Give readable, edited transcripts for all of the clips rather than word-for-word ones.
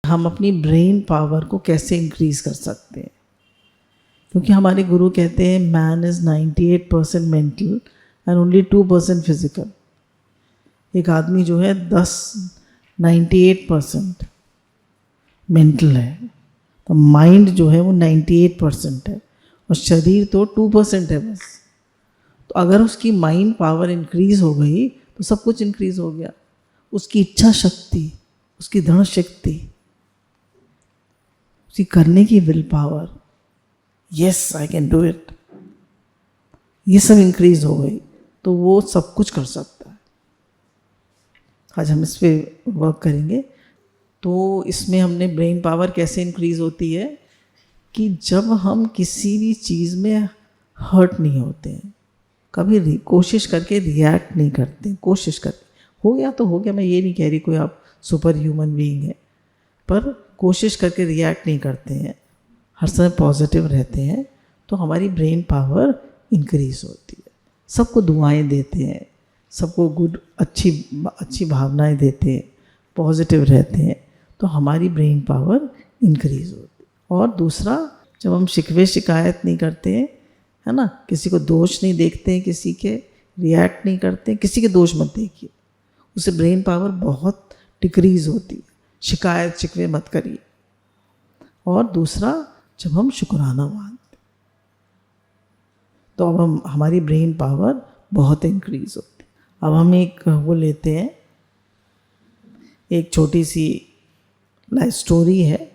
हम अपनी brain power को कैसे इंक्रीज़ कर सकते हैं, क्योंकि हमारे गुरु कहते हैं man is 98% mental and only 2% physical. एक आदमी जो है 98% मेंटल है, तो माइंड जो है वो 98% है और शरीर तो 2% है बस। तो अगर उसकी माइंड पावर इंक्रीज़ हो गई तो सब कुछ इंक्रीज़ हो गया। उसकी इच्छा शक्ति, उसकी दृढ़ शक्ति, उसकी करने की will power, yes I can do it, ये सब इंक्रीज हो गई तो वो सब कुछ कर सकता है। आज हम इस पर वर्क करेंगे। तो इसमें हमने ब्रेन पावर कैसे इंक्रीज होती है कि जब हम किसी भी चीज़ में हर्ट नहीं होते हैं, कभी कोशिश करके रिएक्ट नहीं करते, कोशिश करके हो गया तो हो गया। मैं ये नहीं कह रही कोई आप सुपर ह्यूमन बीइंग है, पर कोशिश करके रिएक्ट नहीं करते हैं, हर समय पॉजिटिव रहते हैं, तो हमारी ब्रेन पावर इंक्रीज होती है। सबको दुआएं देते हैं, सबको गुड अच्छी भावनाएं देते हैं, पॉजिटिव रहते हैं, तो हमारी ब्रेन पावर इंक्रीज होती है। और दूसरा, जब हम शिकवे शिकायत नहीं करते हैं, है ना, किसी को दोष नहीं देखते हैं, किसी के रिएक्ट नहीं करते हैं, किसी के दोष मत देखिए, उससे ब्रेन पावर बहुत डिक्रीज होती है। शिकायत शिकवे मत करिए। और दूसरा, जब हम शुक्राना मानते तो अब हमारी ब्रेन पावर बहुत इंक्रीज होती है। अब हम एक वो लेते हैं, एक छोटी सी लाइफ स्टोरी है,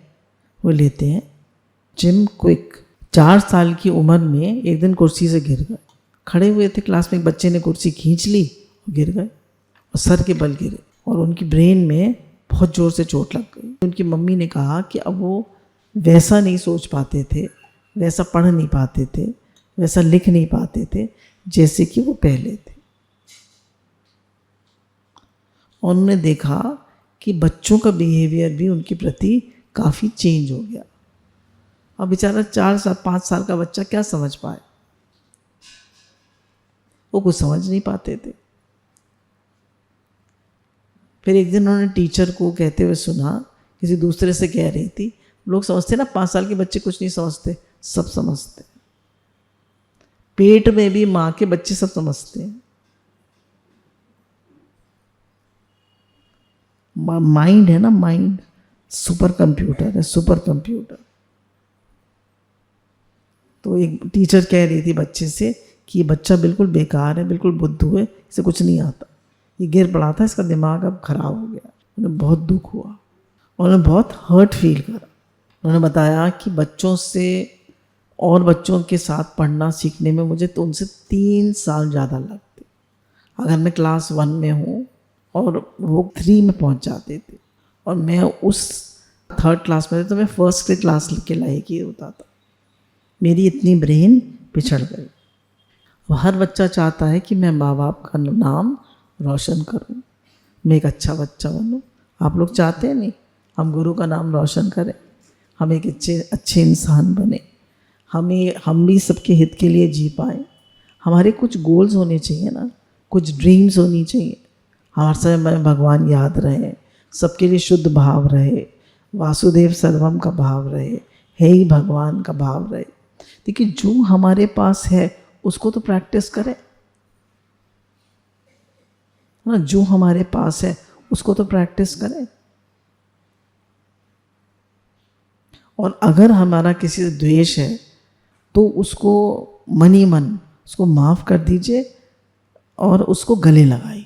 वो लेते हैं। जिम क्विक 4 साल की उम्र में एक दिन कुर्सी से गिर गए। खड़े हुए थे क्लास में, एक बच्चे ने कुर्सी खींच ली और गिर गए और सर के बल गिरे और उनकी ब्रेन में बहुत ज़ोर से चोट लग गई। उनकी मम्मी ने कहा कि अब वो वैसा नहीं सोच पाते थे, वैसा पढ़ नहीं पाते थे, वैसा लिख नहीं पाते थे जैसे कि वो पहले थे। और उन्होंने देखा कि बच्चों का बिहेवियर भी उनके प्रति काफ़ी चेंज हो गया। अब बेचारा 4-5 साल का बच्चा क्या समझ पाए, वो कुछ समझ नहीं पाते थे। फिर एक दिन उन्होंने टीचर को कहते हुए सुना, किसी दूसरे से कह रही थी, लोग समझते ना 5 साल के बच्चे कुछ नहीं समझते, सब समझते। पेट में भी माँ के बच्चे सब समझते हैं। माइंड है ना, माइंड सुपर कंप्यूटर है, सुपर कंप्यूटर। तो एक टीचर कह रही थी बच्चे से कि ये बच्चा बिल्कुल बेकार है, बिल्कुल बुद्धू है, इसे कुछ नहीं आता, ये गिर पड़ा था, इसका दिमाग अब खराब हो गया। उन्हें बहुत दुख हुआ, उन्होंने बहुत हर्ट फील करा। उन्होंने बताया कि बच्चों से और बच्चों के साथ पढ़ना सीखने में मुझे तो उनसे 3 साल ज़्यादा लगते। अगर मैं क्लास 1 में हूँ और वो 3 में पहुँच जाते थे और मैं उस 3rd क्लास में थे, तो मैं 1st क्लास के लायक ही होता था। मेरी इतनी ब्रेन पिछड़ गई। हर बच्चा चाहता है कि मैं माँ बाप का नाम रोशन करूं, मैं एक अच्छा बच्चा बनूं। आप लोग चाहते हैं नहीं, हम गुरु का नाम रोशन करें, हम एक अच्छे इंसान बने, हम भी सबके हित के लिए जी पाएँ। हमारे कुछ गोल्स होने चाहिए ना, कुछ ड्रीम्स होनी चाहिए। हर समय भगवान याद रहे, सबके लिए शुद्ध भाव रहे, वासुदेव सर्वम का भाव रहे, हे ही भगवान का भाव रहे। देखिए, जो हमारे पास है उसको तो प्रैक्टिस करें ना, जो हमारे पास है उसको तो प्रैक्टिस करें। और अगर हमारा किसी से द्वेष है तो उसको मन ही मन उसको माफ़ कर दीजिए और उसको गले लगाइए।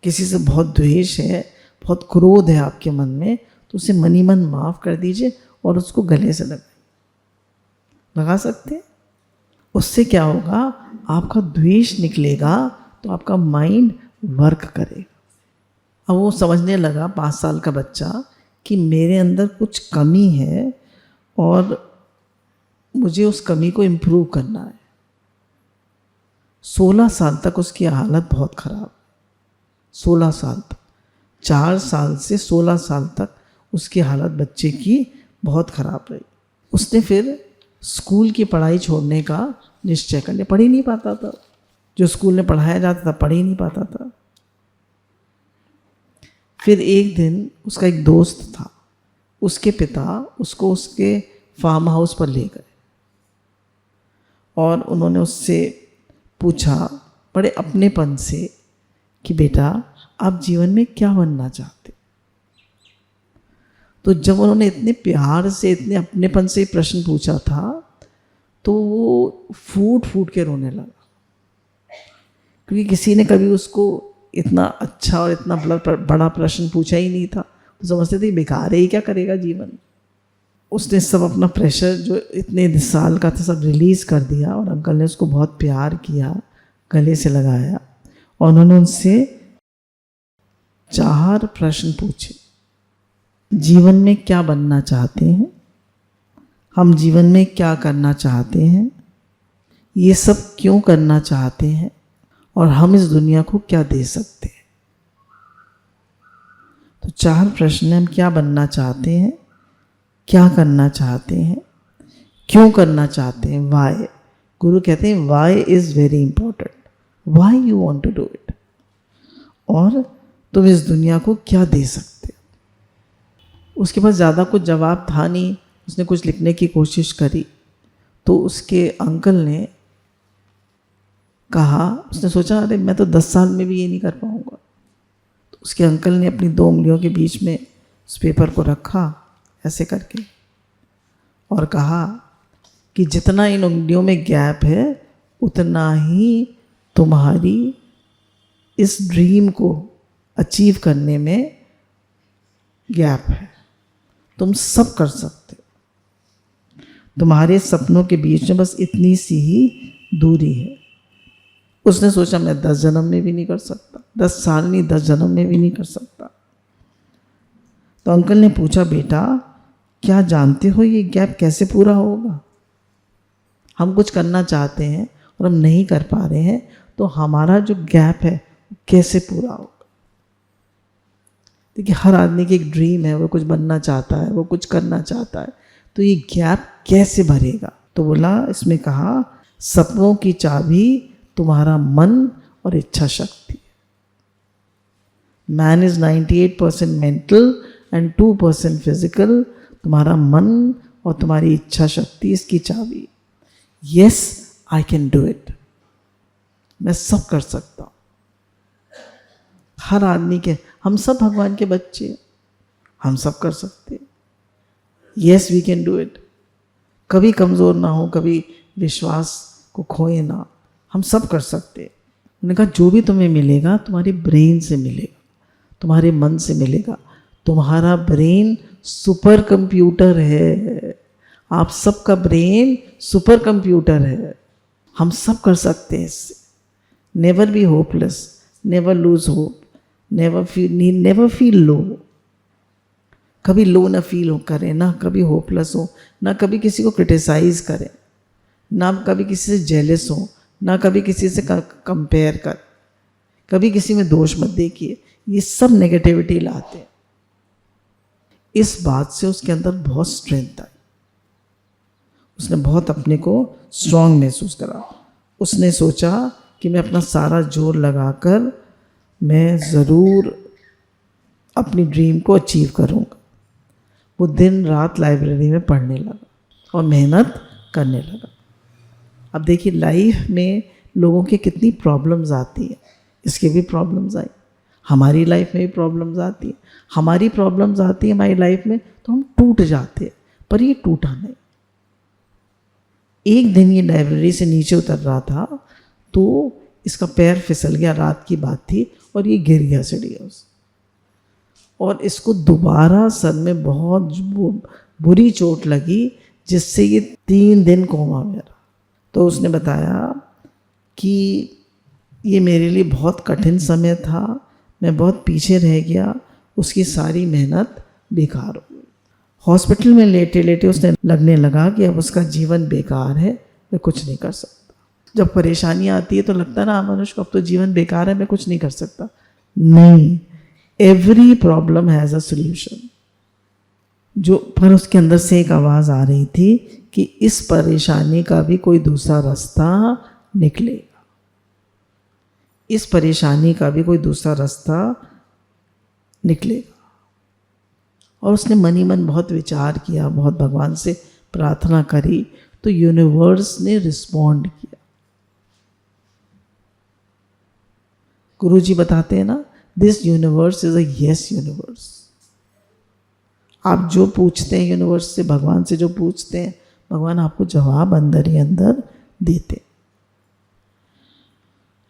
किसी से बहुत द्वेष है, बहुत क्रोध है आपके मन में, तो उसे मन ही मन माफ़ कर दीजिए और उसको गले से लगा सकते हैं। उससे क्या होगा, आपका द्वेष निकलेगा तो आपका माइंड वर्क करेगा। अब वो समझने लगा 5 साल का बच्चा कि मेरे अंदर कुछ कमी है और मुझे उस कमी को इम्प्रूव करना है। 16 साल तक उसकी हालत बहुत ख़राब, 16 साल तक, 4 साल से 16 साल तक उसकी हालत बच्चे की बहुत ख़राब रही। उसने फिर स्कूल की पढ़ाई छोड़ने का निश्चय कर लिया। पढ़ ही नहीं पाता था, जो स्कूल में पढ़ाया जाता था पढ़ ही नहीं पाता था। फिर एक दिन उसका एक दोस्त था, उसके पिता उसको उसके फार्म हाउस पर ले गए और उन्होंने उससे पूछा बड़े अपनेपन से कि बेटा आप जीवन में क्या बनना चाहते। तो जब उन्होंने इतने प्यार से, इतने अपनेपन से प्रश्न पूछा था तो वो फूट फूट के रोने लगा, क्योंकि किसी ने कभी उसको इतना अच्छा और इतना बड़ा प्रश्न पूछा ही नहीं था। तो समझते थे बेकार है, ही क्या करेगा जीवन। उसने सब अपना प्रेशर जो इतने साल का था सब रिलीज़ कर दिया और अंकल ने उसको बहुत प्यार किया, गले से लगाया और उन्होंने उनसे 4 प्रश्न पूछे। जीवन में क्या बनना चाहते हैं, हम जीवन में क्या करना चाहते हैं, ये सब क्यों करना चाहते हैं और हम इस दुनिया को क्या दे सकते हैं। तो 4 प्रश्न, हम क्या बनना चाहते हैं, क्या करना चाहते हैं, क्यों करना चाहते हैं, वाई। गुरु कहते हैं why is very important, why you want to do it, और तुम इस दुनिया को क्या दे सकते हो। उसके पास ज़्यादा कुछ जवाब था नहीं, उसने कुछ लिखने की कोशिश करी तो उसके अंकल ने कहा, उसने सोचा अरे मैं तो 10 साल में भी ये नहीं कर पाऊँगा। तो उसके अंकल ने अपनी 2 उंगलियों के बीच में उस पेपर को रखा ऐसे करके और कहा कि जितना इन उंगलियों में गैप है उतना ही तुम्हारी इस ड्रीम को अचीव करने में गैप है, तुम सब कर सकते हो, तुम्हारे सपनों के बीच में बस इतनी सी ही दूरी है। उसने सोचा मैं 10 जन्म में भी नहीं कर सकता, 10 साल नहीं 10 जन्म में भी नहीं कर सकता। तो अंकल ने पूछा बेटा क्या जानते हो ये गैप कैसे पूरा होगा। हम कुछ करना चाहते हैं और हम नहीं कर पा रहे हैं, तो हमारा जो गैप है कैसे पूरा होगा। देखिए हर आदमी की एक ड्रीम है, वो कुछ बनना चाहता है, वो कुछ करना चाहता है, तो ये गैप कैसे भरेगा। तो बोला, इसमें कहा सपनों की चाबी तुम्हारा मन और इच्छा शक्ति। Man is 98% mental and 2% physical. तुम्हारा मन और तुम्हारी इच्छा शक्ति इसकी चाबी। Yes I can do it, मैं सब कर सकता हूँ। हर आदमी के, हम सब भगवान के बच्चे हैं, हम सब कर सकते हैं। Yes we can do it. कभी कमज़ोर ना हो, कभी विश्वास को खोए ना, हम सब कर सकते हैं। उन्होंने कहा जो भी तुम्हें मिलेगा तुम्हारे ब्रेन से मिलेगा, तुम्हारे मन से मिलेगा। तुम्हारा ब्रेन सुपर कंप्यूटर है, आप सबका ब्रेन सुपर कंप्यूटर है, हम सब कर सकते हैं इससे। Never be hopeless, never lose hope, never feel low. कभी लो ना फील हो करें, ना कभी होपलेस हो, ना कभी किसी को क्रिटिसाइज करें, ना कभी किसी से जेलस हो, ना कभी किसी से कंपेयर कर, कभी किसी में दोष मत देखिए। ये सब नेगेटिविटी लाते हैं। इस बात से उसके अंदर बहुत स्ट्रेंथ आई, उसने बहुत अपने को स्ट्रांग महसूस करा। उसने सोचा कि मैं अपना सारा जोर लगाकर मैं ज़रूर अपनी ड्रीम को अचीव करूँगा। वो दिन रात लाइब्रेरी में पढ़ने लगा और मेहनत करने लगा। अब देखिए लाइफ में लोगों की कितनी प्रॉब्लम्स आती है, इसके भी प्रॉब्लम्स आई, हमारी लाइफ में भी प्रॉब्लम्स आती है। हमारी प्रॉब्लम्स आती है हमारी लाइफ में तो हम टूट जाते हैं, पर ये टूटा नहीं। एक दिन ये लाइब्रेरी से नीचे उतर रहा था तो इसका पैर फिसल गया, रात की बात थी, और ये गिर गया सीढ़ियों से और इसको दोबारा सर में बहुत बुरी चोट लगी, जिससे ये 3 दिन कोमा में रहा। तो उसने बताया कि ये मेरे लिए बहुत कठिन समय था, मैं बहुत पीछे रह गया, उसकी सारी मेहनत बेकार हो गई। हॉस्पिटल में लेटे लेटे उसने लगने लगा कि अब उसका जीवन बेकार है, मैं कुछ नहीं कर सकता। जब परेशानी आती है तो लगता है ना मनुष्य को अब तो जीवन बेकार है, मैं कुछ नहीं कर सकता। नहीं, every problem has a solution. जो पर उसके अंदर से एक आवाज़ आ रही थी कि इस परेशानी का भी कोई दूसरा रास्ता निकलेगा, इस परेशानी का भी कोई दूसरा रास्ता निकलेगा। और उसने मन ही मन बहुत विचार किया, बहुत भगवान से प्रार्थना करी, तो यूनिवर्स ने रिस्पॉन्ड किया। गुरु जी बताते हैं ना, this universe is a yes universe. आप जो पूछते हैं यूनिवर्स से, भगवान से जो पूछते हैं, भगवान आपको जवाब अंदर ही अंदर देते।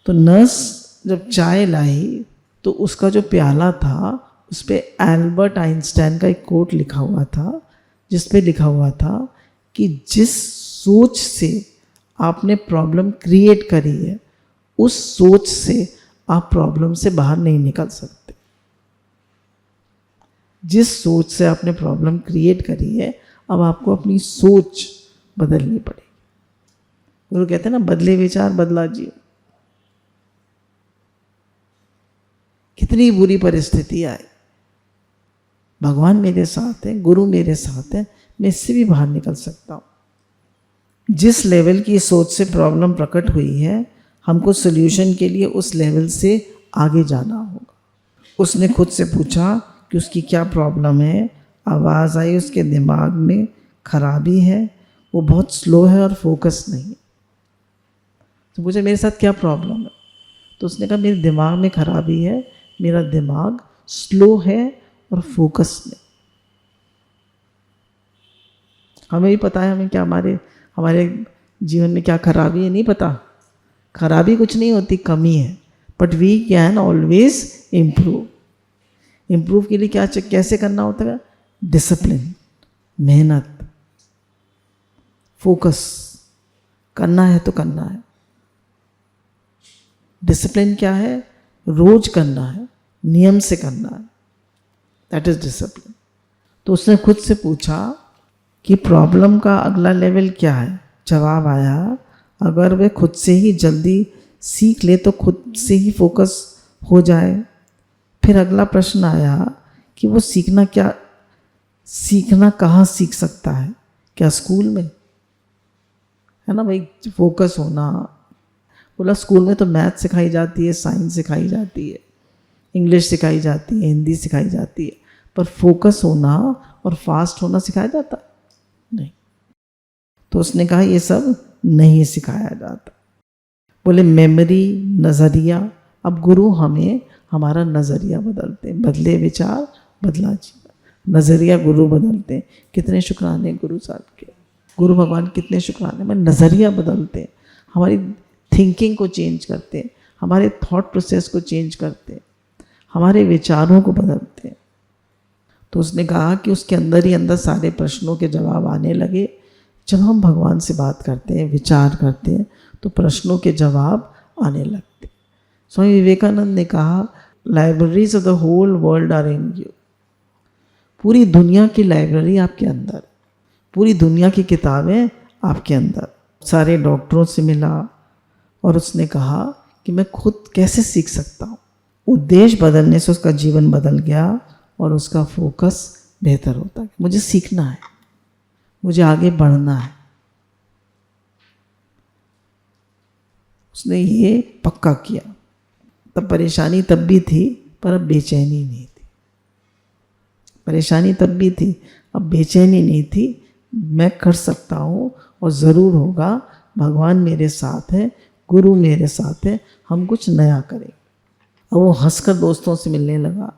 तो नर्स जब चाय लाई तो उसका जो प्याला था उस पर एल्बर्ट आइंस्टाइन का एक कोट लिखा हुआ था, जिस पे लिखा हुआ था कि जिस सोच से आपने प्रॉब्लम क्रिएट करी है, उस सोच से आप प्रॉब्लम से बाहर नहीं निकल सकते। जिस सोच से आपने प्रॉब्लम क्रिएट करी है, अब आपको अपनी सोच बदलनी पड़ेगी। गुरु कहते हैं ना, बदले विचार बदला जीवन। कितनी बुरी परिस्थिति आए, भगवान मेरे साथ है, गुरु मेरे साथ है, मैं इससे भी बाहर निकल सकता हूँ। जिस लेवल की सोच से प्रॉब्लम प्रकट हुई है, हमको सोल्यूशन के लिए उस लेवल से आगे जाना होगा। उसने खुद से पूछा कि उसकी क्या प्रॉब्लम है। आवाज़ आई उसके दिमाग में खराबी है, वो बहुत स्लो है और फोकस नहीं है। तो पूछा मेरे साथ क्या प्रॉब्लम है, तो उसने कहा मेरे दिमाग में खराबी है, मेरा दिमाग स्लो है और फोकस नहीं। हमें भी पता है हमें क्या हमारे जीवन में क्या खराबी है, नहीं पता। खराबी कुछ नहीं होती, कमी है, but we can always improve. Improve के लिए क्या कैसे करना होता है? डिसिप्लिन, मेहनत, फोकस। करना है तो करना है। डिसिप्लिन क्या है? रोज करना है, नियम से करना है, दैट इज डिसिप्लिन। तो उसने खुद से पूछा कि प्रॉब्लम का अगला लेवल क्या है। जवाब आया, अगर वे खुद से ही जल्दी सीख ले तो खुद से ही फोकस हो जाए। फिर अगला प्रश्न आया कि वो सीखना कहाँ सीख सकता है? क्या स्कूल में? है ना भाई, फोकस होना। बोला स्कूल में तो मैथ सिखाई जाती है, साइंस सिखाई जाती है, इंग्लिश सिखाई जाती है, हिंदी सिखाई जाती है, पर फोकस होना और फास्ट होना सिखाया जाता नहीं। तो उसने कहा ये सब नहीं सिखाया जाता। बोले मेमोरी, नज़रिया। अब गुरु हमें हमारा नज़रिया बदलते हैं। बदले विचार बदला जीवन। नज़रिया गुरु बदलते हैं। कितने शुक्राने गुरु साहब के, गुरु भगवान कितने शुक्राने। में नज़रिया बदलते हैं, हमारी थिंकिंग को चेंज करते हैं, हमारे थॉट प्रोसेस को चेंज करते हैं, हमारे विचारों को बदलते हैं। तो उसने कहा कि उसके अंदर ही अंदर सारे प्रश्नों के जवाब आने लगे। जब हम भगवान से बात करते हैं, विचार करते हैं, तो प्रश्नों के जवाब आने लगते। स्वामी विवेकानंद ने कहा libraries of the whole world are in you. पूरी दुनिया की लाइब्रेरी आपके अंदर, पूरी दुनिया की किताबें आपके अंदर। सारे डॉक्टरों से मिला और उसने कहा कि मैं खुद कैसे सीख सकता हूँ। उद्देश्य बदलने से उसका जीवन बदल गया और उसका फोकस बेहतर होता है। मुझे सीखना है, मुझे आगे बढ़ना है। उसने ये पक्का किया। तब परेशानी तब भी थी, पर अब बेचैनी नहीं थी। परेशानी तब भी थी, अब बेचैनी नहीं थी। मैं कर सकता हूँ और ज़रूर होगा। भगवान मेरे साथ है, गुरु मेरे साथ है, हम कुछ नया करें। और वो हंसकर दोस्तों से मिलने लगा।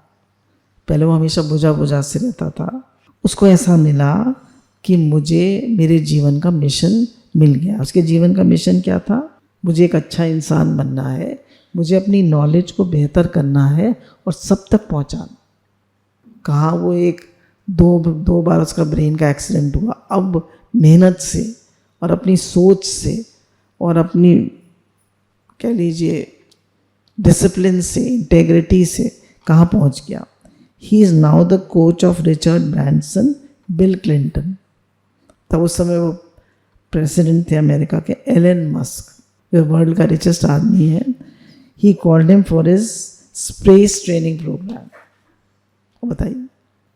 पहले वो हमेशा बुझा बुझा से रहता था। उसको ऐसा मिला कि मुझे मेरे जीवन का मिशन मिल गया। उसके जीवन का मिशन क्या था? मुझे एक अच्छा इंसान बनना है, मुझे अपनी नॉलेज को बेहतर करना है और सब तक पहुंचाना। कहाँ वो दो बार उसका ब्रेन का एक्सीडेंट हुआ। अब मेहनत से और अपनी सोच से और अपनी कह लीजिए डिसिप्लिन से, इंटेग्रिटी से कहाँ पहुँच गया। He is now the coach of Richard Branson, Bill Clinton. तब उस समय वो प्रेसिडेंट थे अमेरिका के। एलन मस्क जो वर्ल्ड का रिचेस्ट आदमी है, he called him for his space training programme. बताइए,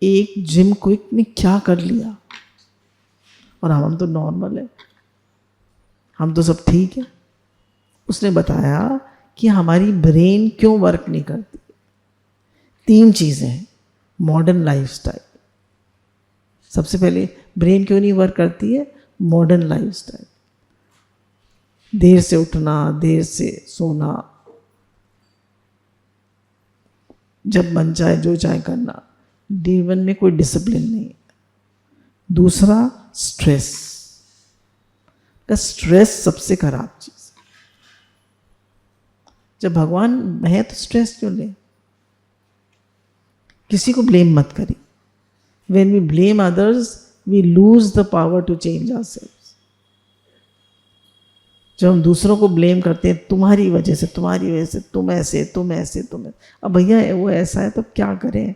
एक जिम क्विक ने क्या कर लिया। और हम तो नॉर्मल है, हम तो सब ठीक है। उसने बताया कि हमारी ब्रेन क्यों वर्क नहीं करती। 3 चीज़ें हैं। Modern lifestyle. सबसे पहले ब्रेन क्यों नहीं वर्क करती है? मॉडर्न लाइफस्टाइल, देर से उठना, देर से सोना, जब मन चाहे जो चाहे करना, जीवन में कोई डिसिप्लिन नहीं है। दूसरा स्ट्रेस, स्ट्रेस सबसे खराब चीज। जब भगवान है तो स्ट्रेस क्यों ले? किसी को ब्लेम मत करिए। When we blame others, we lose the power to change ourselves. जब हम दूसरों को ब्लेम करते हैं, तुम्हारी वजह से, तुम्हारी वजह से, तुम ऐसे, तुम ऐसे, तुम ऐसे। अब भैया वो ऐसा है तो क्या करें?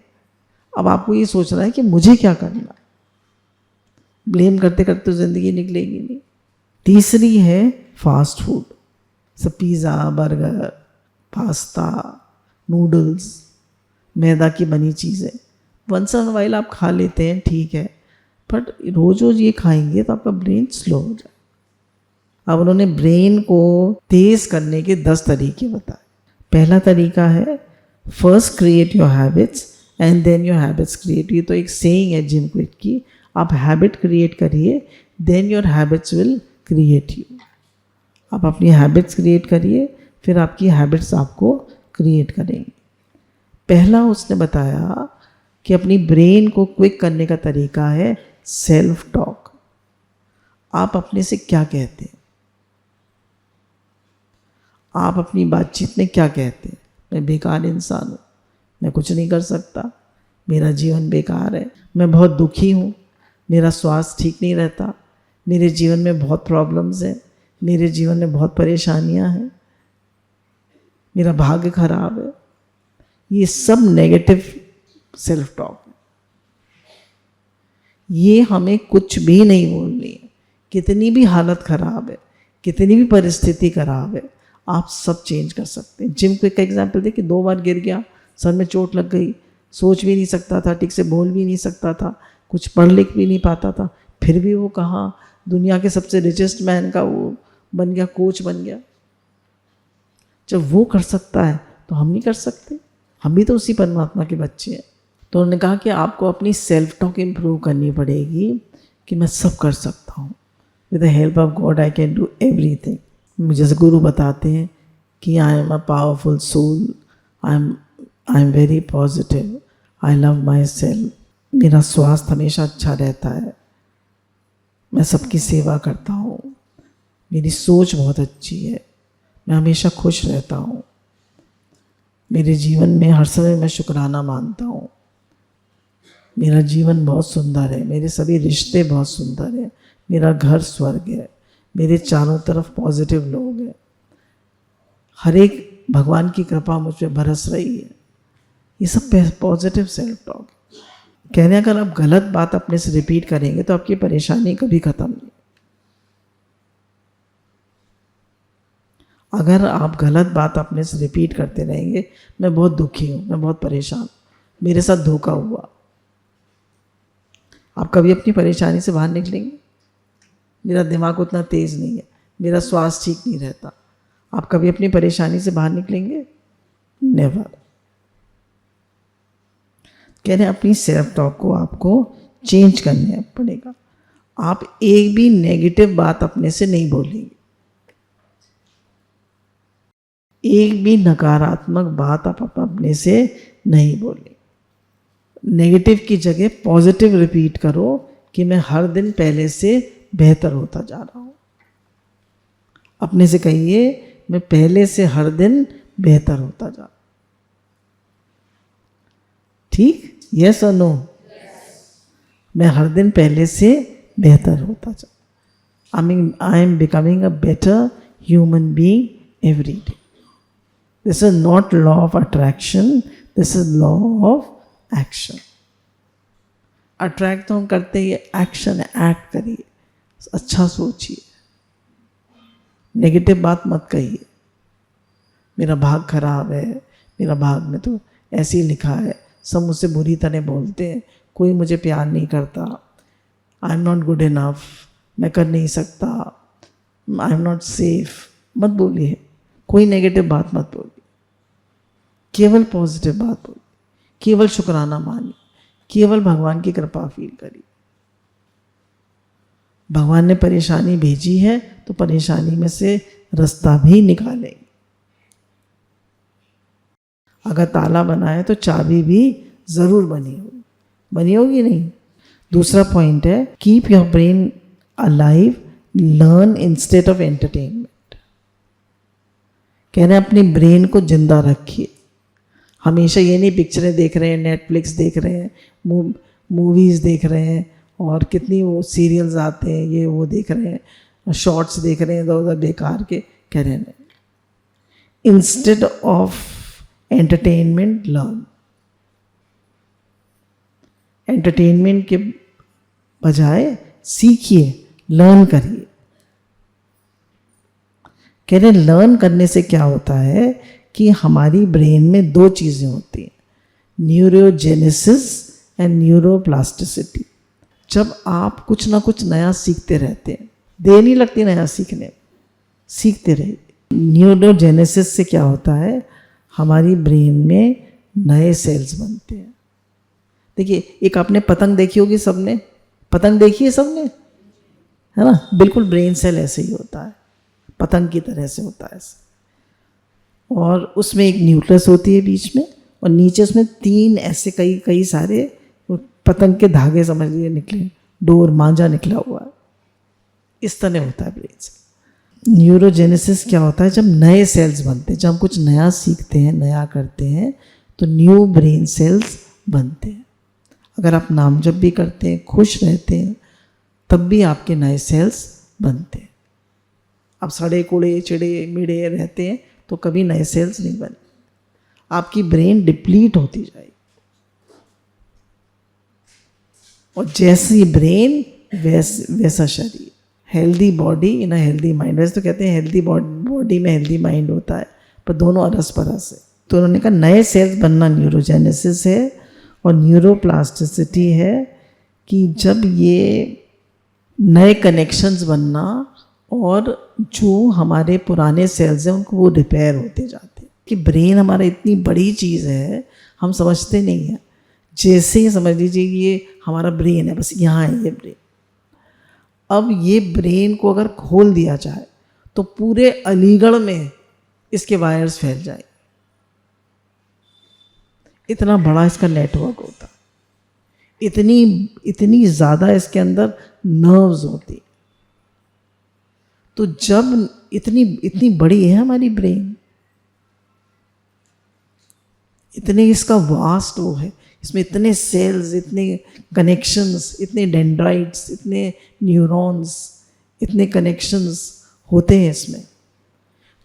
अब आपको ये सोचना है कि मुझे क्या करना। ब्लेम करते करते तो जिंदगी निकलेगी नहीं। तीसरी है फास्ट फूड, सब पिज़्ज़ा, बर्गर, पास्ता, नूडल्स, मैदा की बनी चीज़ें। वंस इन वाइल आप खा लेते हैं, ठीक है, बट रोज रोज ये खाएंगे तो आपका ब्रेन स्लो हो जाए। अब उन्होंने ब्रेन को तेज करने के 10 तरीके बताए। पहला तरीका है first create your habits and then your habits create. ये तो एक सेइंग है जिम क्विक की, आप हैबिट क्रिएट करिए, then your habits will create you. आप अपनी हैबिट्स क्रिएट करिए, फिर आपकी हैबिट्स आपको क्रिएट करेंगी। पहला उसने बताया कि अपनी ब्रेन को क्विक करने का तरीका है सेल्फ टॉक। आप अपने से क्या कहते हैं? आप अपनी बातचीत में क्या कहते हैं? मैं बेकार इंसान हूँ, मैं कुछ नहीं कर सकता, मेरा जीवन बेकार है, मैं बहुत दुखी हूँ, मेरा स्वास्थ्य ठीक नहीं रहता, मेरे जीवन में बहुत प्रॉब्लम्स हैं, मेरे जीवन में बहुत परेशानियाँ हैं, मेरा भाग्य खराब है। ये सब नेगेटिव सेल्फ टॉक। ये हमें कुछ भी नहीं बोलनी है। कितनी भी हालत खराब है, कितनी भी परिस्थिति खराब है, आप सब चेंज कर सकते हैं। जिम को एक एग्जाम्पल देखिए, 2 बार गिर गया, सर में चोट लग गई, सोच भी नहीं सकता था, ठीक से बोल भी नहीं सकता था, कुछ पढ़ लिख भी नहीं पाता था, फिर भी वो कहाँ दुनिया के सबसे रिचेस्ट मैन का वो बन गया, कोच बन गया। जब वो कर सकता है तो हम नहीं कर सकते? हम भी तो उसी परमात्मा के बच्चे हैं। तो उन्होंने कहा कि आपको अपनी सेल्फ टॉक इम्प्रूव करनी पड़ेगी कि मैं सब कर सकता हूँ, with the help of God I can do everything. मुझे जैसे गुरु बताते हैं कि I am a powerful soul, I am very positive, I love myself, मेरा स्वास्थ्य हमेशा अच्छा रहता है, मैं सबकी सेवा करता हूँ, मेरी सोच बहुत अच्छी है, मैं हमेशा खुश रहता हूँ, मेरे जीवन में हर समय मैं शुक्राना मानता हूँ, मेरा जीवन बहुत सुंदर है, मेरे सभी रिश्ते बहुत सुंदर हैं, मेरा घर स्वर्ग है, मेरे चारों तरफ पॉजिटिव लोग हैं, हर एक भगवान की कृपा मुझ पर बरस रही है। ये सब पॉजिटिव सेल्फ टॉक है। कहने अगर आप गलत बात अपने से रिपीट करेंगे तो आपकी परेशानी कभी ख़त्म नहीं। अगर आप गलत बात अपने से रिपीट करते रहेंगे, मैं बहुत दुखी हूँ, मैं बहुत परेशान, मेरे साथ धोखा हुआ, आप कभी अपनी परेशानी से बाहर निकलेंगे? मेरा दिमाग उतना तेज़ नहीं है, मेरा स्वास्थ्य ठीक नहीं रहता, आप कभी अपनी परेशानी से बाहर निकलेंगे? नेवर। कह रहे अपनी सेल्फ टॉक को आपको चेंज करने पड़ेगा। आप एक भी नेगेटिव बात अपने से नहीं बोलेंगे, एक भी नकारात्मक बात आप अपने से नहीं बोलेंगे। नेगेटिव की जगह पॉजिटिव रिपीट करो कि मैं हर दिन पहले से बेहतर होता जा रहा हूँ। अपने से कहिए मैं पहले से हर दिन बेहतर होता जा रहा हूँ। ठीक? यस और नो? मैं हर दिन पहले से बेहतर होता जा, I am becoming a better human being every day. This is not law of attraction, this is law of action. Attract तो हम करते ही, एक्शन है, एक्ट करिए, अच्छा सोचिए, नेगेटिव बात मत कहिए, मेरा भाग खराब है, मेरा भाग में तो ऐसे ही लिखा है, सब मुझसे बुरी तरह बोलते हैं, कोई मुझे प्यार नहीं करता, I am not good enough, मैं कर नहीं सकता, आई एम नॉट सेफ, मत बोलिए, कोई नेगेटिव बात मत बोलिए, केवल पॉजिटिव बात बोलिए, केवल शुक्राना मानिए। केवल भगवान की कृपा फील करिए। भगवान ने परेशानी भेजी है तो परेशानी में से रास्ता भी निकालेंगे। अगर ताला बना है तो चाबी भी जरूर बनी होगी नहीं। दूसरा पॉइंट है, keep your brain alive, learn instead of entertainment. कह रहे हैं अपनी ब्रेन को जिंदा रखिए। हमेशा ये नहीं पिक्चरें देख रहे हैं, नेटफ्लिक्स देख रहे हैं, मूवीज़ देख रहे हैं, और कितनी वो सीरियल्स आते हैं, ये वो देख रहे हैं, शॉर्ट्स देख रहे हैं इधर उधर बेकार के। कह रहे हैं instead of entertainment learn. Entertainment के बजाय सीखिए, लर्न करिए। कह रहे लर्न करने से क्या होता है कि हमारी ब्रेन में दो चीज़ें होती हैं, न्यूरोजेनेसिस एंड न्यूरोप्लास्टिसिटी। जब आप कुछ ना कुछ नया सीखते रहते हैं, देर नहीं लगती नया सीखने, सीखते रहिए। न्यूरोजेनेसिस से क्या होता है, हमारी ब्रेन में नए सेल्स बनते हैं। देखिए, एक आपने पतंग देखी होगी, सबने पतंग देखी है सबने, है ना? बिल्कुल ब्रेन सेल ऐसे ही होता है, पतंग की तरह से होता है ऐसे। और उसमें एक न्यूक्लियस होती है बीच में, और नीचे उसमें 3 ऐसे कई सारे पतंग के धागे समझ लीजिए निकले, डोर मांझा निकला हुआ है, इस तरह होता है ब्रेन सेल। न्यूरोजेनेसिस क्या होता है, जब नए सेल्स बनते हैं, जब हम कुछ नया सीखते हैं, नया करते हैं, तो न्यू ब्रेन सेल्स बनते हैं। अगर आप नाम जप भी करते हैं, खुश रहते हैं, तब भी आपके नए सेल्स बनते हैं। आप सड़े कुड़े चिड़े मिड़े रहते हैं तो कभी नए सेल्स नहीं बने, आपकी ब्रेन डिप्लीट होती जाएगी। और जैसी ब्रेन वैसा शरीर। Healthy body in a healthy mind. वैसे तो कहते हैं हेल्दी बॉडी में हेल्दी माइंड होता है, पर दोनों अरस परस है। तो उन्होंने कहा नए सेल्स बनना न्यूरोजेनेसिस है, और न्यूरोप्लास्टिसिटी है कि जब ये नए कनेक्शंस बनना, और जो हमारे पुराने सेल्स हैं उनको वो रिपेयर होते जाते हैं। कि ब्रेन हमारा इतनी बड़ी चीज़ है, हम समझते नहीं हैं। जैसे ही समझ लीजिए ये हमारा ब्रेन है, बस यहाँ है ये ब्रेन। अब ये ब्रेन को अगर खोल दिया जाए तो पूरे अलीगढ़ में इसके वायर्स फैल जाए, इतना बड़ा इसका नेटवर्क होता, इतनी ज़्यादा इसके अंदर नर्व्स होती। तो जब इतनी बड़ी है हमारी ब्रेन, इतने इसका वास्ट वो है, इसमें इतने सेल्स, इतने कनेक्शंस, इतने डेंड्राइट्स, इतने न्यूरॉन्स, इतने कनेक्शंस होते हैं इसमें।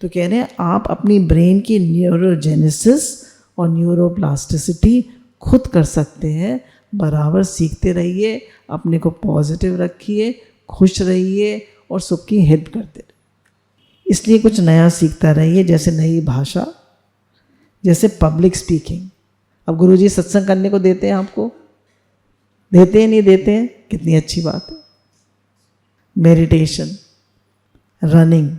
तो कह रहे हैं आप अपनी ब्रेन की न्यूरोजेनेसिस और न्यूरोप्लास्टिसिटी खुद कर सकते हैं। बराबर सीखते रहिए, अपने को पॉजिटिव रखिए, खुश रहिए और सबकी हेल्प करते रहिए। इसलिए कुछ नया सीखता रहिए, जैसे नई भाषा, जैसे पब्लिक स्पीकिंग। अब गुरुजी सत्संग करने को देते हैं, आपको देते हैं नहीं देते हैं, कितनी अच्छी बात है। मेडिटेशन, रनिंग,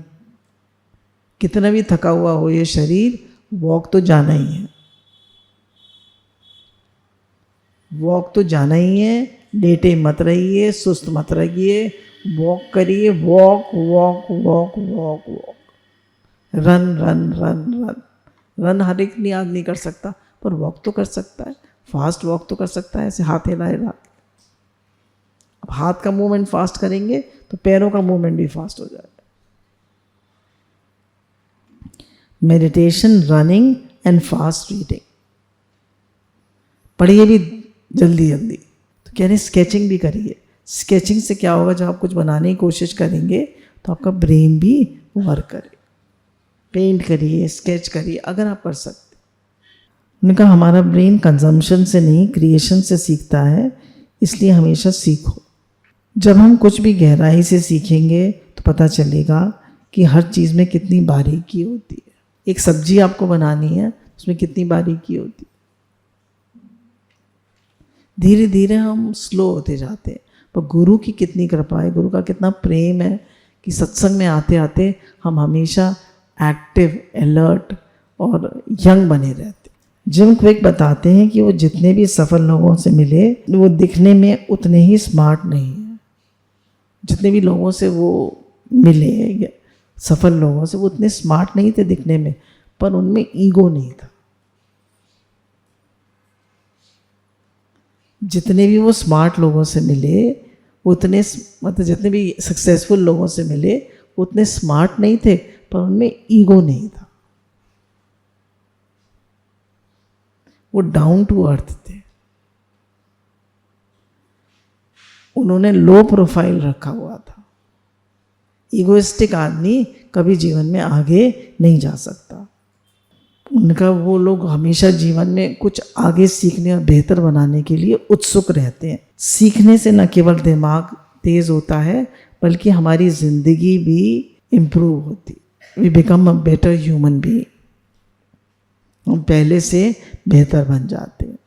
कितना भी थका हुआ हो ये शरीर, वॉक तो जाना ही है, वॉक तो जाना ही है। लेटे मत रहिए, सुस्त मत रहिए, वॉक करिए, walk walk walk walk walk, run run run run. Run हर एक आदमी नहीं कर सकता, पर वॉक तो कर सकता है, फास्ट वॉक तो कर सकता है, ऐसे हाथ हिला हिला। अब हाथ का मूवमेंट फास्ट करेंगे तो पैरों का मूवमेंट भी फास्ट हो जाएगा। Meditation, running and fast reading, पढ़िए भी जल्दी जल्दी। तो कह रहे हैं स्केचिंग भी करिए। स्केचिंग से क्या होगा, जब आप कुछ बनाने की कोशिश करेंगे तो आपका ब्रेन भी वर्क करे। पेंट करिए, स्केच करिए, अगर आप कर सकते। उन्होंने कहा हमारा ब्रेन कंजम्पशन से नहीं, क्रिएशन से सीखता है, इसलिए हमेशा सीखो। जब हम कुछ भी गहराई से सीखेंगे तो पता चलेगा कि हर चीज़ में कितनी बारीकी होती है। एक सब्जी आपको बनानी है, उसमें कितनी बारीकी होती है। धीरे धीरे हम स्लो होते जाते हैं, पर गुरु की कितनी कृपा है, गुरु का कितना प्रेम है कि सत्संग में आते आते हम हमेशा एक्टिव, अलर्ट और यंग बने रहते। जिम क्विक बताते हैं कि वो जितने भी सफल लोगों से मिले वो दिखने में उतने ही स्मार्ट नहीं है। जितने भी लोगों से वो मिले, सफल लोगों से, वो उतने स्मार्ट नहीं थे दिखने में, पर उनमें ईगो नहीं था। जितने भी वो स्मार्ट लोगों से मिले उतने, मतलब जितने भी सक्सेसफुल लोगों से मिले उतने स्मार्ट नहीं थे, पर उनमें ईगो नहीं था। वो डाउन टू अर्थ थे। उन्होंने लो प्रोफाइल रखा हुआ था। ईगोइस्टिक आदमी कभी जीवन में आगे नहीं जा सकता। उनका वो लोग हमेशा जीवन में कुछ आगे सीखने और बेहतर बनाने के लिए उत्सुक रहते हैं। सीखने से न केवल दिमाग तेज होता है बल्कि हमारी जिंदगी भी इम्प्रूव होती। We become a better human being. हम पहले से बेहतर बन जाते हैं।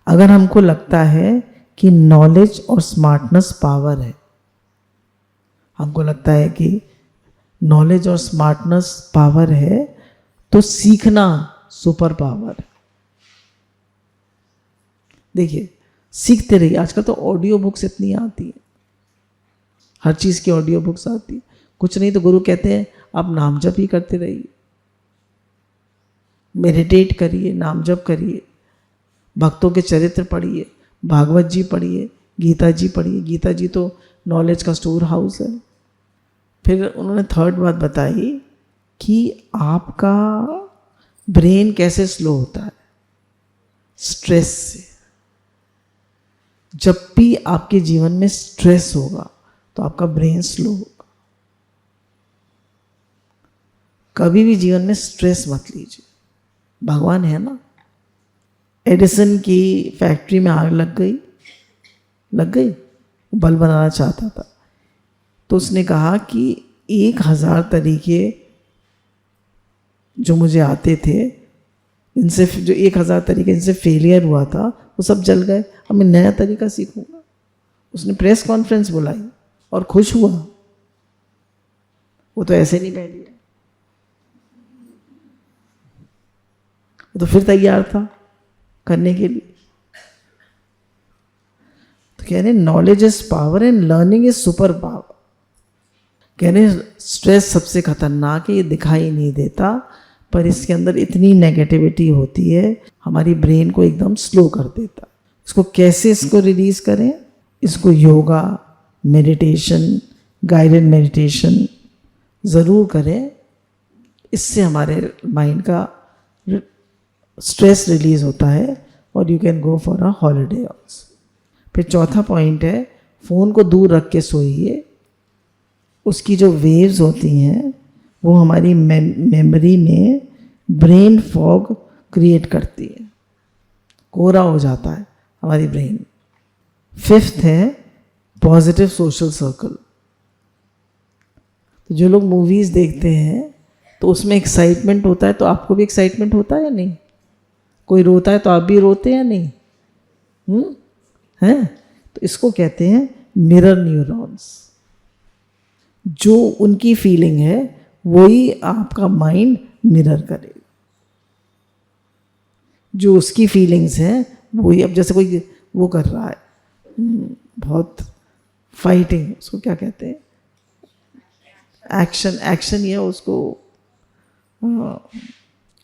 अगर हमको लगता है कि नॉलेज और स्मार्टनेस पावर है, हमको लगता है कि नॉलेज और स्मार्टनेस पावर है, तो सीखना सुपर पावर है। देखिए, सीखते रहिए। आजकल तो ऑडियो बुक्स इतनी आती है, हर चीज़ की ऑडियो बुक्स आती है। कुछ नहीं तो गुरु कहते हैं आप नाम जप ही करते रहिए, मेडिटेट करिए, नाम जप करिए, भक्तों के चरित्र पढ़िए, भागवत जी पढ़िए, गीता जी पढ़िए। गीता जी तो नॉलेज का स्टोर हाउस है। फिर उन्होंने थर्ड बात बताई कि आपका ब्रेन कैसे स्लो होता है, स्ट्रेस से। जब भी आपके जीवन में स्ट्रेस होगा तो आपका ब्रेन स्लो होगा। कभी भी जीवन में स्ट्रेस मत लीजिए। भगवान है ना, एडिसन की फैक्ट्री में आग लग गई, बल्ब बनाना चाहता था, तो उसने कहा कि 1000 तरीके जो मुझे आते थे, इनसे जो 1000 तरीके इनसे फेलियर हुआ था वो सब जल गए, अब मैं नया तरीका सीखूंगा। उसने प्रेस कॉन्फ्रेंस बुलाई और खुश हुआ। वो तो ऐसे नहीं बैठ गया, वो तो फिर तैयार था करने के लिए। तो कह रहे knowledge is power and learning is super power. कह रहे स्ट्रेस सबसे खतरनाक है, ये दिखाई नहीं देता, पर इसके अंदर इतनी नेगेटिविटी होती है, हमारी ब्रेन को एकदम स्लो कर देता। इसको कैसे इसको रिलीज करें? इसको योगा, मेडिटेशन, गाइडेड मेडिटेशन ज़रूर करें। इससे हमारे माइंड का स्ट्रेस रिलीज होता है और you can go for a holiday also. फिर चौथा पॉइंट है, फ़ोन को दूर रख के सोइए। उसकी जो वेव्स होती हैं वो हमारी मेमोरी में ब्रेन फॉग क्रिएट करती है, कोरा हो जाता है हमारी ब्रेन। फिफ्थ है पॉजिटिव सोशल सर्कल। तो जो लोग मूवीज़ देखते हैं तो उसमें एक्साइटमेंट होता है, तो आपको भी एक्साइटमेंट होता है या नहीं? कोई रोता है तो आप भी रोते हैं या नहीं? हैं? तो इसको कहते हैं मिरर न्यूरॉन्स। जो उनकी फीलिंग है वही आपका माइंड मिरर करेगा। जो उसकी फीलिंग्स हैं वही, अब जैसे कोई वो कर रहा है बहुत फाइटिंग, उसको क्या कहते हैं, एक्शन या उसको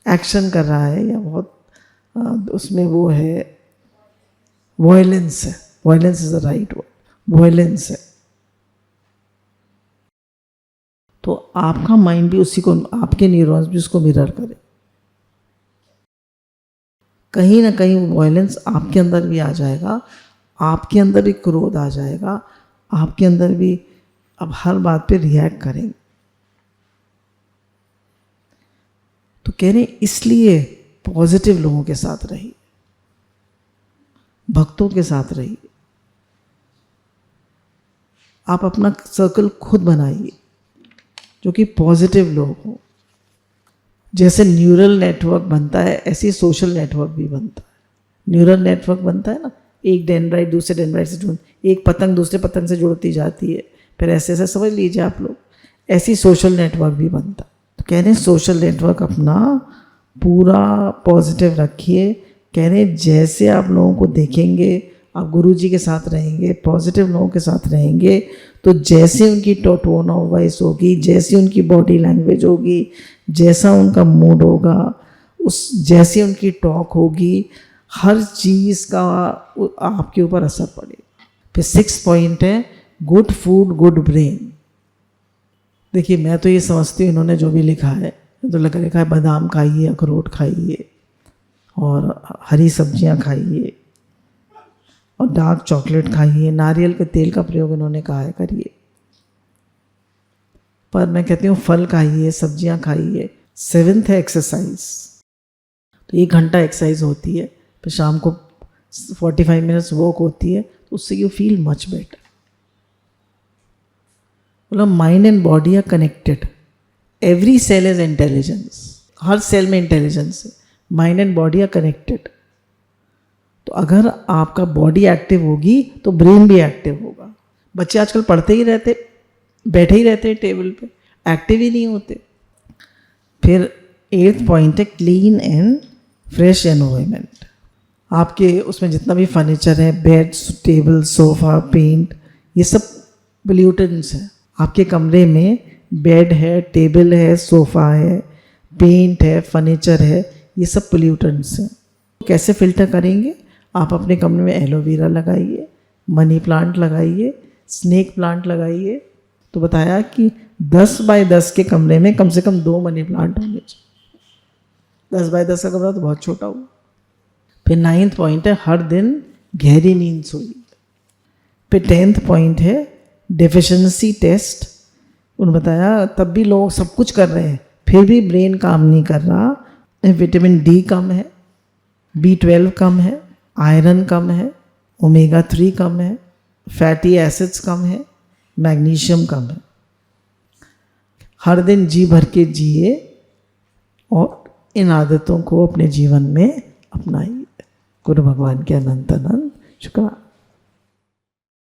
एक्शन कर रहा है, या बहुत उसमें वो है वायलेंस है, violence is the right word, violence है। तो आपका माइंड भी उसी को, आपके न्यूरॉन्स भी उसको मिरर करे। कहीं ना कहीं वायलेंस आपके अंदर भी आ जाएगा, आपके अंदर भी क्रोध आ जाएगा, आपके अंदर भी अब हर बात पे रिएक्ट करेंगे। तो कह रहे इसलिए पॉजिटिव लोगों के साथ रहिए, भक्तों के साथ रहिए। आप अपना सर्कल खुद बनाइए जो कि पॉजिटिव लोग हों। जैसे न्यूरल नेटवर्क बनता है ऐसे ही सोशल नेटवर्क भी बनता है। न्यूरल नेटवर्क बनता है ना, एक डेंड्राइट दूसरे डेंड्राइट से जुड़, एक पतंग दूसरे पतंग से जुड़ती जाती है, फिर ऐसे ऐसे समझ लीजिए आप लोग, ऐसी सोशल नेटवर्क भी बनता है। तो कह रहे हैं सोशल नेटवर्क अपना पूरा पॉजिटिव रखिए। कह रहे जैसे आप लोगों को देखेंगे, आप गुरुजी के साथ रहेंगे, पॉजिटिव लोगों के साथ रहेंगे, तो जैसे उनकी टोन ऑफ वॉइस होगी, जैसी उनकी बॉडी लैंग्वेज होगी, जैसा उनका मूड होगा, उस जैसी उनकी टॉक होगी, हर चीज़ का आपके ऊपर असर पड़ेगा। फिर 6 पॉइंट है गुड फूड गुड ब्रेन। देखिए मैं तो ये समझती हूँ इन्होंने जो भी लिखा है तो लिखा है बादाम खाइए, अखरोट खाइए और हरी सब्जियाँ खाइए और डार्क चॉकलेट खाइए, नारियल के तेल का प्रयोग इन्होंने कहा है करिए। पर मैं कहती हूँ फल खाइए, सब्जियाँ खाइए। 7th है एक्सरसाइज। तो 1 घंटा एक्सरसाइज होती है, फिर शाम को 45 मिनट्स वॉक होती है, तो उससे यू फील मच बेटर। मतलब mind and body are connected, every cell is intelligence, हर सेल में इंटेलिजेंस है, mind and body are connected. तो अगर आपका बॉडी एक्टिव होगी तो ब्रेन भी एक्टिव होगा। बच्चे आजकल पढ़ते ही रहते, बैठे ही रहते हैं टेबल पे, एक्टिव ही नहीं होते। फिर 8th पॉइंट है क्लीन एंड फ्रेश एनवायरनमेंट। आपके उसमें जितना भी फर्नीचर है, बेड, टेबल, सोफ़ा, पेंट, ये सब पोल्यूटेंट्स हैं। आपके कमरे में बेड है, टेबल है, सोफ़ा है, पेंट है, फर्नीचर है, ये सब पोल्यूटेंट्स हैं। कैसे फिल्टर करेंगे? आप अपने कमरे में एलोवेरा लगाइए, मनी प्लांट लगाइए, स्नेक प्लांट लगाइए। तो बताया कि 10 बाय 10 के कमरे में कम से कम 2 मनी प्लांट होने चाहिए। 10 बाय 10 का कमरा तो बहुत छोटा हुआ। फिर 9th पॉइंट है हर दिन गहरी नींद सोइए। फिर 10th पॉइंट है डेफिशिएंसी टेस्ट। उन्होंने बताया तब भी लोग सब कुछ कर रहे हैं फिर भी ब्रेन काम नहीं कर रहा। विटामिन डी कम है, B12 कम है, आयरन कम है, ओमेगा 3 कम है, फैटी एसिड्स कम है, मैग्नीशियम कम है। हर दिन जी भर के जिए और इन आदतों को अपने जीवन में अपनाइए। गुरु भगवान के अनंत अनंत शुक्राना।